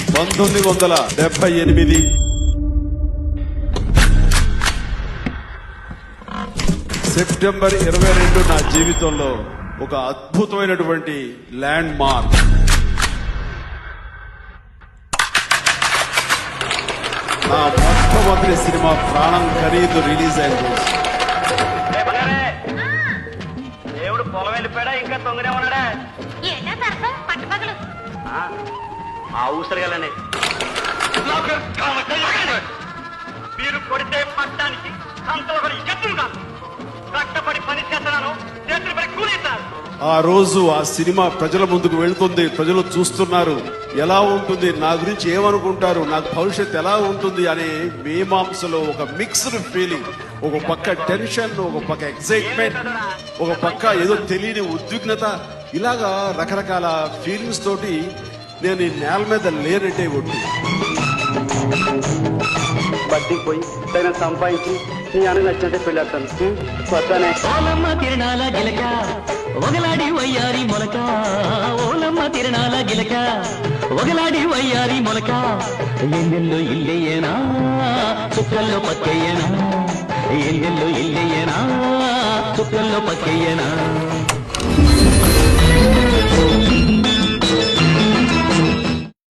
1978 September 22 నా జీవితంలో ఒక అద్భుతమైనటువంటి ల్యాండ్ మార్క్. నా మొట్టమొదటి సినిమా ప్రాణం ఖరీదు రిలీజ్ అయింది. దేవుడు పొలం వెళ్ళిపోయాడా ఇంకా తొందరగా ఉన్నాడా? ఆ ఊసరగాలని మీరు కొడితే పట్టడానికి సంతలో ఎప్పుడు కాదు కష్టపడి పని చేస్తున్నాను, చేతులు పడి కూలిస్తారు. ఆ రోజు ఆ సినిమా ప్రజల ముందుకు వెళ్తుంది, ప్రజలు చూస్తున్నారు. ఎలా ఉంటుంది, నా గురించి ఏమనుకుంటారు, నాకు భవిష్యత్తు ఎలా ఉంటుంది అనే మీమాంసలో ఒక మిక్స్డ్ ఫీలింగ్. ఒక పక్క టెన్షన్, ఒక పక్క ఎక్సైట్మెంట్, ఒక పక్క ఏదో తెలియని ఉద్విగ్నత, ఇలాగా రకరకాల ఫీలింగ్స్ తోటి నేను ఈ నేల మీద లేనట్టే ఒట్టి బట్టికి పోయి తగిన సంపాదించి నీ అన్న నచ్చినట్టే పెళ్ళాడతాను. వస్తానే. ఓలమ్మ తిరణాల గిలక ఒగలాడి వయ్యారి మొలక, ఓలమ్మ తిరణాల గిలక ఒగలాడి వయ్యారి మొలక, ఎందెల్లో ఇల్లయ్యేనా చుక్కల్లో పక్కయ్యేనా, ఎందెల్లో ఇల్లయ్యేనా చుక్కల్లో పక్కయ్యేనా.